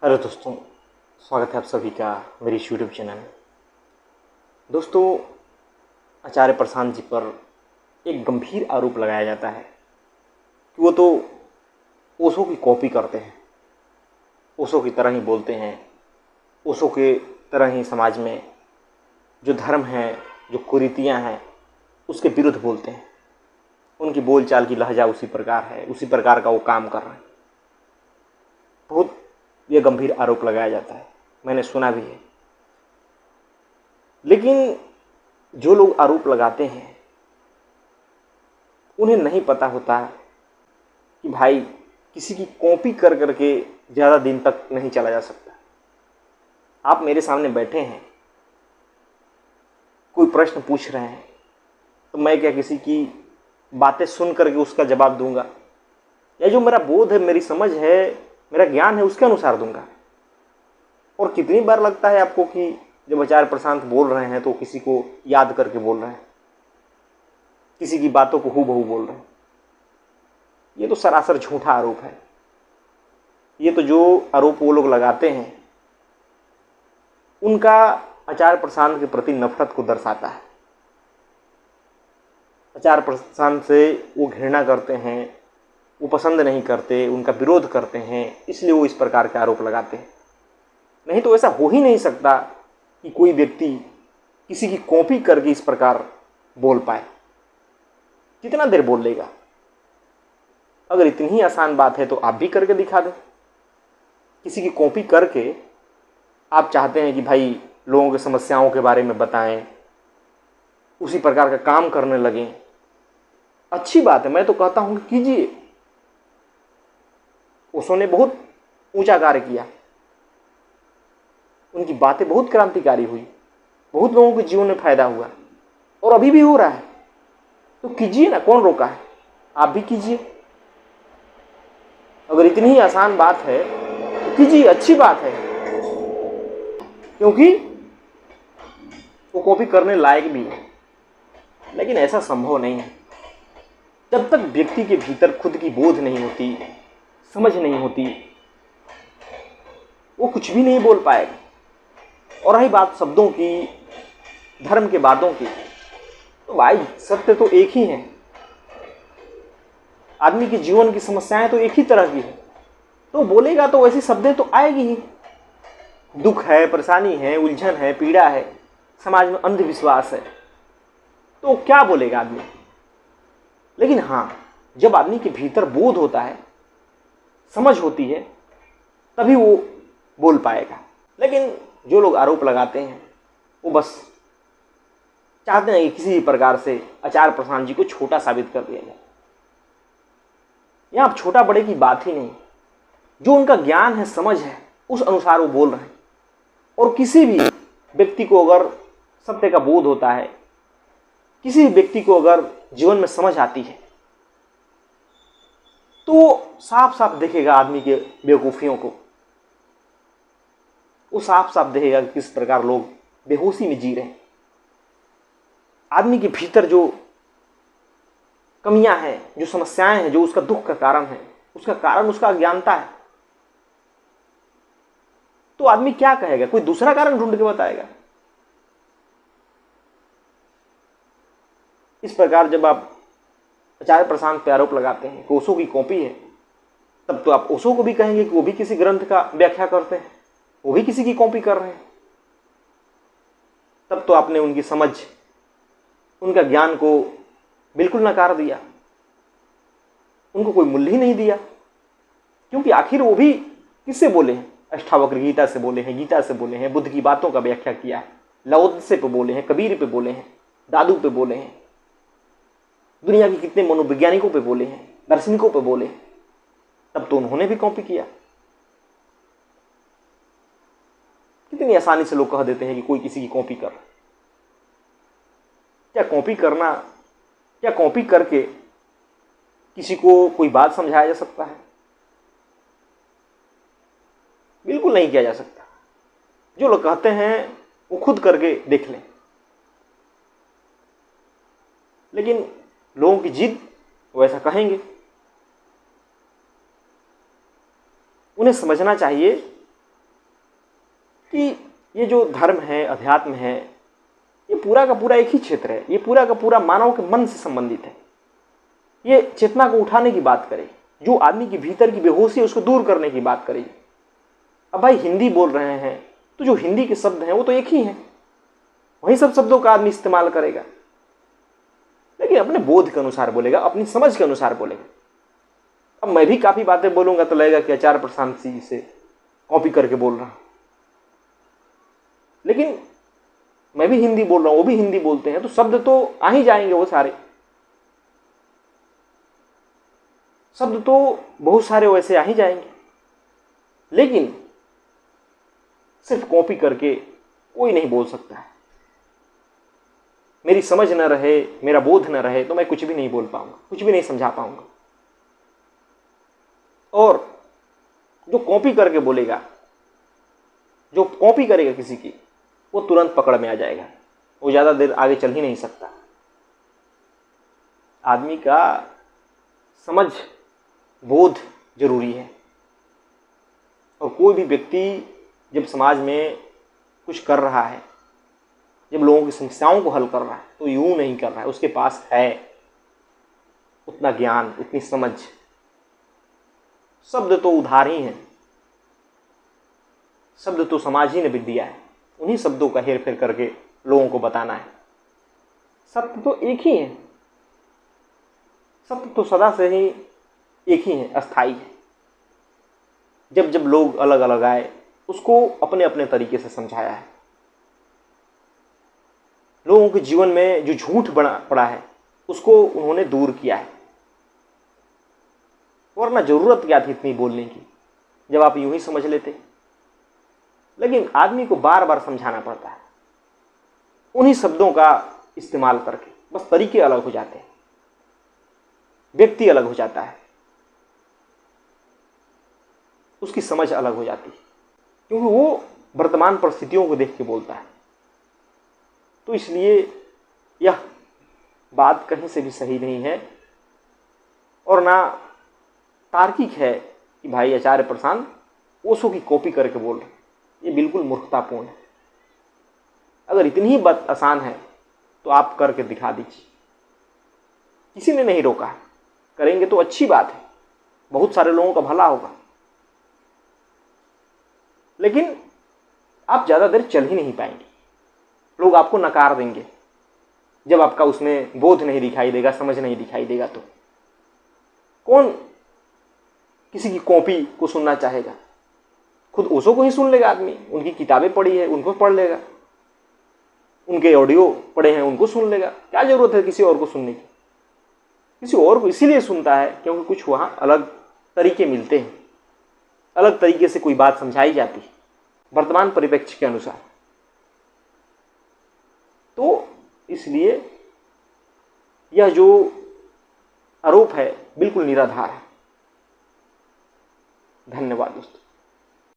Hello दोस्तों, स्वागत है आप सभी का मेरी यूट्यूब चैनल में। दोस्तों, आचार्य प्रशांत जी पर एक गंभीर आरोप लगाया जाता है कि वो तो ओशो की कॉपी करते हैं, ओशो की तरह ही बोलते हैं, ओशो के तरह ही समाज में जो धर्म है, जो कुरीतियाँ हैं, उसके विरुद्ध बोलते हैं। उनकी बोलचाल की लहजा उसी प्रकार है, उसी प्रकार का वो काम कर रहे हैं। बहुत ये गंभीर आरोप लगाया जाता है, मैंने सुना भी है। लेकिन जो लोग आरोप लगाते हैं उन्हें नहीं पता होता कि भाई किसी की कॉपी कर करके ज़्यादा दिन तक नहीं चला जा सकता। आप मेरे सामने बैठे हैं, कोई प्रश्न पूछ रहे हैं, तो मैं क्या किसी की बातें सुन करके उसका जवाब दूंगा, या जो मेरा बोध है, मेरी समझ है, मेरा ज्ञान है, उसके अनुसार दूंगा। और कितनी बार लगता है आपको कि जब आचार्य प्रशांत बोल रहे हैं तो किसी को याद करके बोल रहे हैं, किसी की बातों को हूबहू बोल रहे हैं। ये तो सरासर झूठा आरोप है। ये तो जो आरोप वो लोग लगाते हैं उनका आचार्य प्रशांत के प्रति नफरत को दर्शाता है। आचार्य प्रशांत से वो घृणा करते हैं, वो पसंद नहीं करते, उनका विरोध करते हैं, इसलिए वो इस प्रकार के आरोप लगाते हैं। नहीं तो ऐसा हो ही नहीं सकता कि कोई व्यक्ति किसी की कॉपी करके इस प्रकार बोल पाए। कितना देर बोल लेगा? अगर इतनी ही आसान बात है तो आप भी करके दिखा दें। किसी की कॉपी करके आप चाहते हैं कि भाई लोगों की समस्याओं के बारे में बताएं, उसी प्रकार का काम करने लगें। अच्छी बात है, मैं तो कहता हूं कि कीजिए। ओशो ने बहुत ऊंचा कार्य किया, उनकी बातें बहुत क्रांतिकारी हुई, बहुत लोगों के जीवन में फायदा हुआ, और अभी भी हो रहा है। तो कीजिए ना, कौन रोका है? आप भी कीजिए। अगर इतनी ही आसान बात है तो कीजिए, अच्छी बात है, क्योंकि वो कॉपी करने लायक भी है। लेकिन ऐसा संभव नहीं है। जब तक व्यक्ति के भीतर खुद की बोध नहीं होती, समझ नहीं होती, वो कुछ भी नहीं बोल पाएगा। और रही बात शब्दों की, धर्म के बातों की, तो भाई सत्य तो एक ही है। आदमी के जीवन की समस्याएं तो एक ही तरह की है, तो बोलेगा तो ऐसी शब्दें तो आएगी ही। दुख है, परेशानी है, उलझन है, पीड़ा है, समाज में अंधविश्वास है, तो क्या बोलेगा आदमी? लेकिन हाँ, जब आदमी के भीतर बोध होता है, समझ होती है, तभी वो बोल पाएगा। लेकिन जो लोग आरोप लगाते हैं वो बस चाहते हैं कि किसी भी प्रकार से आचार्य प्रशांत जी को छोटा साबित कर दिया जाए। यहाँ छोटा बड़े की बात ही नहीं, जो उनका ज्ञान है, समझ है, उस अनुसार वो बोल रहे हैं। और किसी भी व्यक्ति को अगर सत्य का बोध होता है, किसी भी व्यक्ति को अगर जीवन में समझ आती है, तो साफ साफ देखेगा आदमी के बेवकूफियों को। वो साफ साफ देखेगा कि किस प्रकार लोग बेहोशी में जी रहे हैं। आदमी के भीतर जो कमियां हैं, जो समस्याएं हैं, जो उसका दुख का कारण है, उसका कारण उसका अज्ञानता है। तो आदमी क्या कहेगा? कोई दूसरा कारण ढूंढ के बताएगा। इस प्रकार जब आप आचार्य प्रशांत पे आरोप लगाते हैं कि ओशो की कॉपी है, तब तो आप ओशो को भी कहेंगे कि वो भी किसी ग्रंथ का व्याख्या करते हैं, वो भी किसी की कॉपी कर रहे हैं। तब तो आपने उनकी समझ, उनका ज्ञान को बिल्कुल नकार दिया, उनको कोई मूल्य ही नहीं दिया। क्योंकि आखिर वो भी किससे बोले हैं? अष्टावक्र गीता से बोले हैं, गीता से बोले हैं, बुद्ध की बातों का व्याख्या किया है, लाओत्से पे बोले हैं, कबीर पे बोले हैं, दादू पे बोले हैं, दुनिया के कितने मनोवैज्ञानिकों पे बोले हैं, दार्शनिकों पे बोले हैं। तब तो उन्होंने भी कॉपी किया। कितनी आसानी से लोग कह देते हैं कि कोई किसी की कॉपी कर। क्या कॉपी करना, क्या कॉपी करके किसी को कोई बात समझाया जा सकता है? बिल्कुल नहीं किया जा सकता। जो लोग कहते हैं वो खुद करके देख लें। लेकिन लोगों की जिद, वो ऐसा कहेंगे। उन्हें समझना चाहिए कि ये जो धर्म है, अध्यात्म है, ये पूरा का पूरा एक ही क्षेत्र है। ये पूरा का पूरा मानव के मन से संबंधित है। ये चेतना को उठाने की बात करे, जो आदमी के भीतर की बेहोशी है उसको दूर करने की बात करेगी। अब भाई हिंदी बोल रहे हैं तो जो हिंदी के शब्द हैं वो तो एक ही हैं, वही सब शब्दों का आदमी इस्तेमाल करेगा, लेकिन अपने बोध के अनुसार बोलेगा, अपनी समझ के अनुसार बोलेगा। अब मैं भी काफ़ी बातें बोलूँगा तो लगेगा कि आचार्य प्रशांत सिंह से कॉपी करके बोल रहा हूँ, लेकिन मैं भी हिंदी बोल रहा हूँ, वो भी हिंदी बोलते हैं, तो शब्द तो आ ही जाएंगे। वो सारे शब्द तो बहुत सारे वैसे आ ही जाएंगे, लेकिन सिर्फ कॉपी करके कोई नहीं बोल सकता है। मेरी समझ न रहे, मेरा बोध न रहे तो मैं कुछ भी नहीं बोल पाऊंगा, कुछ भी नहीं समझा पाऊंगा। और जो कॉपी करके बोलेगा, जो कॉपी करेगा किसी की, वो तुरंत पकड़ में आ जाएगा, वो ज़्यादा देर आगे चल ही नहीं सकता। आदमी का समझ, बोध जरूरी है। और कोई भी व्यक्ति जब समाज में कुछ कर रहा है, जब लोगों की समस्याओं को हल कर रहा है, तो यूं नहीं कर रहा है, उसके पास है उतना ज्ञान, उतनी समझ। शब्द तो उधार ही हैं, शब्द तो समाज ही ने भी दिया है, उन्हीं शब्दों का हेर फेर करके लोगों को बताना है। सत्य तो एक ही है, सत्य तो सदा से ही एक ही है, अस्थाई है। जब जब लोग अलग अलग आए, उसको अपने अपने तरीके से समझाया है। लोगों के जीवन में जो झूठ बना पड़ा है उसको उन्होंने दूर किया है। वरना जरूरत क्या थी इतनी बोलने की, जब आप यूं ही समझ लेते। लेकिन आदमी को बार बार समझाना पड़ता है, उन्हीं शब्दों का इस्तेमाल करके। बस तरीके अलग हो जाते हैं, व्यक्ति अलग हो जाता है, उसकी समझ अलग हो जाती है, क्योंकि वो वर्तमान परिस्थितियों को देख के बोलता है। तो इसलिए यह बात कहीं से भी सही नहीं है और ना तार्किक है कि भाई आचार्य प्रशांत ओशो की कॉपी करके बोल रहे। ये बिल्कुल मूर्खतापूर्ण है। अगर इतनी ही बात आसान है तो आप करके दिखा दीजिए, किसी ने नहीं रोका है। करेंगे तो अच्छी बात है, बहुत सारे लोगों का भला होगा, लेकिन आप ज़्यादा देर चल ही नहीं पाएंगे। लोग आपको नकार देंगे जब आपका उसमें बोध नहीं दिखाई देगा, समझ नहीं दिखाई देगा। तो कौन किसी की कॉपी को सुनना चाहेगा? खुद ओशो को ही सुन लेगा आदमी, उनकी किताबें पढ़ी है उनको पढ़ लेगा, उनके ऑडियो पढ़े हैं उनको सुन लेगा। क्या जरूरत है किसी और को सुनने की? किसी और को इसीलिए सुनता है क्योंकि कुछ वहाँ अलग तरीके मिलते हैं, अलग तरीके से कोई बात समझाई जाती है वर्तमान परिप्रेक्ष्य के अनुसार। तो इसलिए यह जो आरोप है बिल्कुल निराधार है। धन्यवाद दोस्तों।